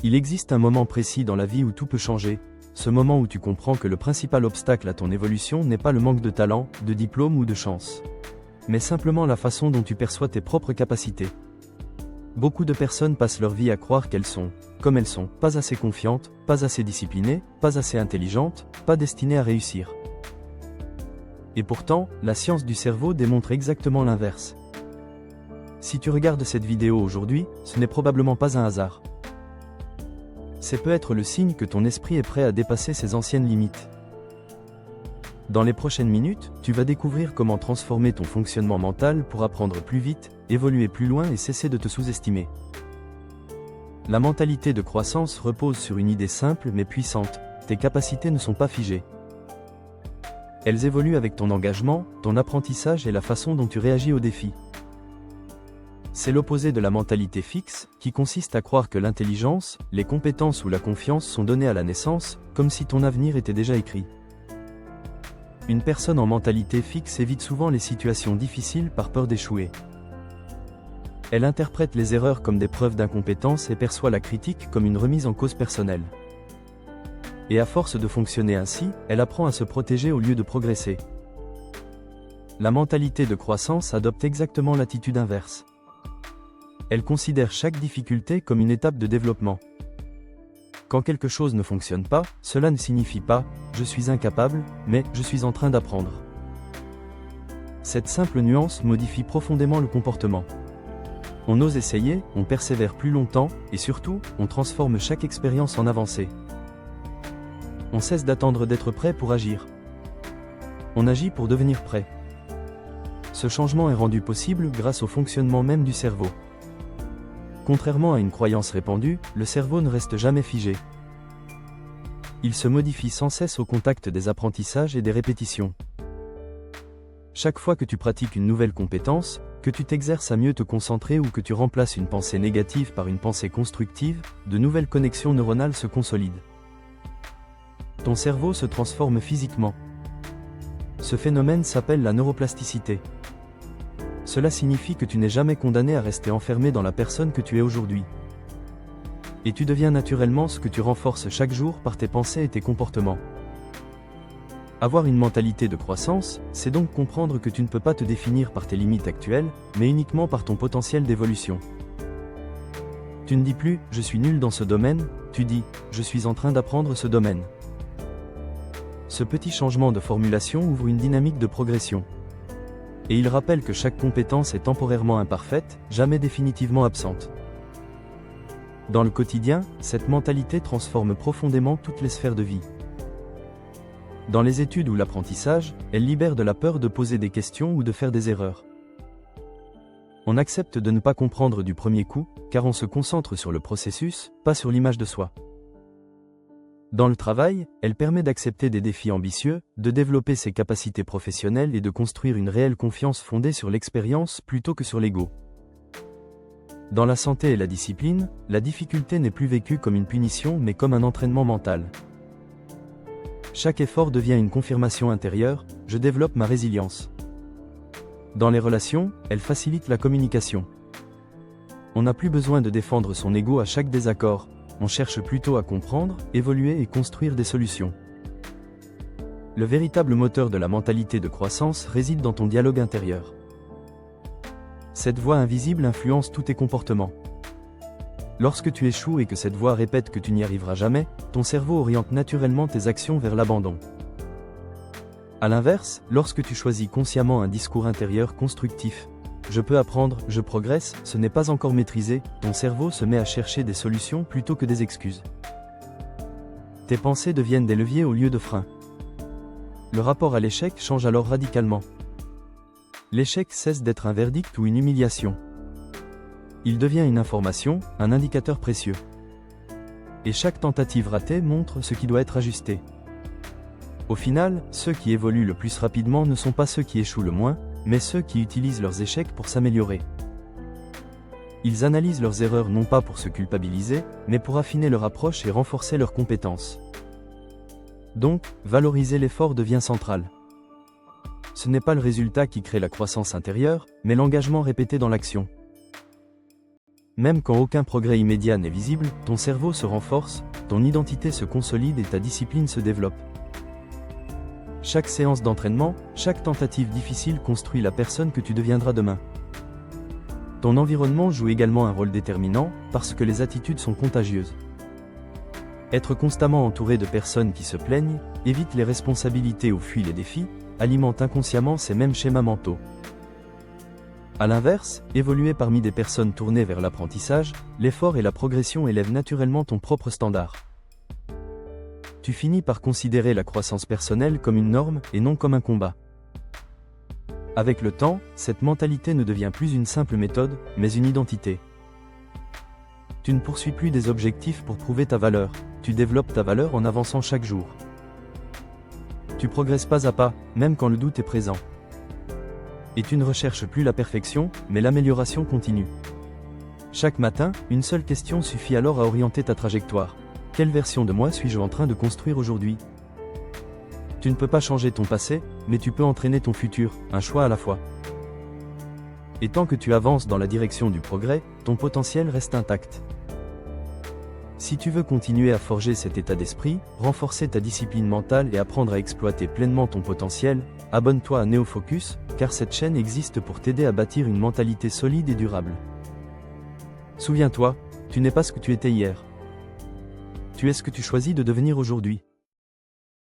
Il existe un moment précis dans la vie où tout peut changer, ce moment où tu comprends que le principal obstacle à ton évolution n'est pas le manque de talent, de diplôme ou de chance, mais simplement la façon dont tu perçois tes propres capacités. Beaucoup de personnes passent leur vie à croire qu'elles sont, comme elles sont, pas assez confiantes, pas assez disciplinées, pas assez intelligentes, pas destinées à réussir. Et pourtant, la science du cerveau démontre exactement l'inverse. Si tu regardes cette vidéo aujourd'hui, ce n'est probablement pas un hasard. C'est peut-être le signe que ton esprit est prêt à dépasser ses anciennes limites. Dans les prochaines minutes, tu vas découvrir comment transformer ton fonctionnement mental pour apprendre plus vite, évoluer plus loin et cesser de te sous-estimer. La mentalité de croissance repose sur une idée simple mais puissante: tes capacités ne sont pas figées. Elles évoluent avec ton engagement, ton apprentissage et la façon dont tu réagis aux défis. C'est l'opposé de la mentalité fixe, qui consiste à croire que l'intelligence, les compétences ou la confiance sont données à la naissance, comme si ton avenir était déjà écrit. Une personne en mentalité fixe évite souvent les situations difficiles par peur d'échouer. Elle interprète les erreurs comme des preuves d'incompétence et perçoit la critique comme une remise en cause personnelle. Et à force de fonctionner ainsi, elle apprend à se protéger au lieu de progresser. La mentalité de croissance adopte exactement l'attitude inverse. Elle considère chaque difficulté comme une étape de développement. Quand quelque chose ne fonctionne pas, cela ne signifie pas « je suis incapable », mais « je suis en train d'apprendre ». Cette simple nuance modifie profondément le comportement. On ose essayer, on persévère plus longtemps, et surtout, on transforme chaque expérience en avancée. On cesse d'attendre d'être prêt pour agir. On agit pour devenir prêt. Ce changement est rendu possible grâce au fonctionnement même du cerveau. Contrairement à une croyance répandue, le cerveau ne reste jamais figé. Il se modifie sans cesse au contact des apprentissages et des répétitions. Chaque fois que tu pratiques une nouvelle compétence, que tu t'exerces à mieux te concentrer ou que tu remplaces une pensée négative par une pensée constructive, de nouvelles connexions neuronales se consolident. Ton cerveau se transforme physiquement. Ce phénomène s'appelle la neuroplasticité. Cela signifie que tu n'es jamais condamné à rester enfermé dans la personne que tu es aujourd'hui. Et tu deviens naturellement ce que tu renforces chaque jour par tes pensées et tes comportements. Avoir une mentalité de croissance, c'est donc comprendre que tu ne peux pas te définir par tes limites actuelles, mais uniquement par ton potentiel d'évolution. Tu ne dis plus « je suis nul dans ce domaine », tu dis « je suis en train d'apprendre ce domaine ». Ce petit changement de formulation ouvre une dynamique de progression. Et il rappelle que chaque compétence est temporairement imparfaite, jamais définitivement absente. Dans le quotidien, cette mentalité transforme profondément toutes les sphères de vie. Dans les études ou l'apprentissage, elle libère de la peur de poser des questions ou de faire des erreurs. On accepte de ne pas comprendre du premier coup, car on se concentre sur le processus, pas sur l'image de soi. Dans le travail, elle permet d'accepter des défis ambitieux, de développer ses capacités professionnelles et de construire une réelle confiance fondée sur l'expérience plutôt que sur l'ego. Dans la santé et la discipline, la difficulté n'est plus vécue comme une punition mais comme un entraînement mental. Chaque effort devient une confirmation intérieure, je développe ma résilience. Dans les relations, elle facilite la communication. On n'a plus besoin de défendre son ego à chaque désaccord. On cherche plutôt à comprendre, évoluer et construire des solutions. Le véritable moteur de la mentalité de croissance réside dans ton dialogue intérieur. Cette voix invisible influence tous tes comportements. Lorsque tu échoues et que cette voix répète que tu n'y arriveras jamais, ton cerveau oriente naturellement tes actions vers l'abandon. A l'inverse, lorsque tu choisis consciemment un discours intérieur constructif, je peux apprendre, je progresse, ce n'est pas encore maîtrisé, ton cerveau se met à chercher des solutions plutôt que des excuses. Tes pensées deviennent des leviers au lieu de freins. Le rapport à l'échec change alors radicalement. L'échec cesse d'être un verdict ou une humiliation. Il devient une information, un indicateur précieux. Et chaque tentative ratée montre ce qui doit être ajusté. Au final, ceux qui évoluent le plus rapidement ne sont pas ceux qui échouent le moins, mais ceux qui utilisent leurs échecs pour s'améliorer. Ils analysent leurs erreurs non pas pour se culpabiliser, mais pour affiner leur approche et renforcer leurs compétences. Donc, valoriser l'effort devient central. Ce n'est pas le résultat qui crée la croissance intérieure, mais l'engagement répété dans l'action. Même quand aucun progrès immédiat n'est visible, ton cerveau se renforce, ton identité se consolide et ta discipline se développe. Chaque séance d'entraînement, chaque tentative difficile construit la personne que tu deviendras demain. Ton environnement joue également un rôle déterminant, parce que les attitudes sont contagieuses. Être constamment entouré de personnes qui se plaignent, évite les responsabilités ou fuit les défis, alimente inconsciemment ces mêmes schémas mentaux. A l'inverse, évoluer parmi des personnes tournées vers l'apprentissage, l'effort et la progression élèvent naturellement ton propre standard. Tu finis par considérer la croissance personnelle comme une norme et non comme un combat. Avec le temps, cette mentalité ne devient plus une simple méthode, mais une identité. Tu ne poursuis plus des objectifs pour prouver ta valeur, tu développes ta valeur en avançant chaque jour. Tu progresses pas à pas, même quand le doute est présent. Et tu ne recherches plus la perfection, mais l'amélioration continue. Chaque matin, une seule question suffit alors à orienter ta trajectoire. Quelle version de moi suis-je en train de construire aujourd'hui? Tu ne peux pas changer ton passé, mais tu peux entraîner ton futur, un choix à la fois. Et tant que tu avances dans la direction du progrès, ton potentiel reste intact. Si tu veux continuer à forger cet état d'esprit, renforcer ta discipline mentale et apprendre à exploiter pleinement ton potentiel, abonne-toi à NeoFocus, car cette chaîne existe pour t'aider à bâtir une mentalité solide et durable. Souviens-toi, tu n'es pas ce que tu étais hier. Tu es ce que tu choisis de devenir aujourd'hui.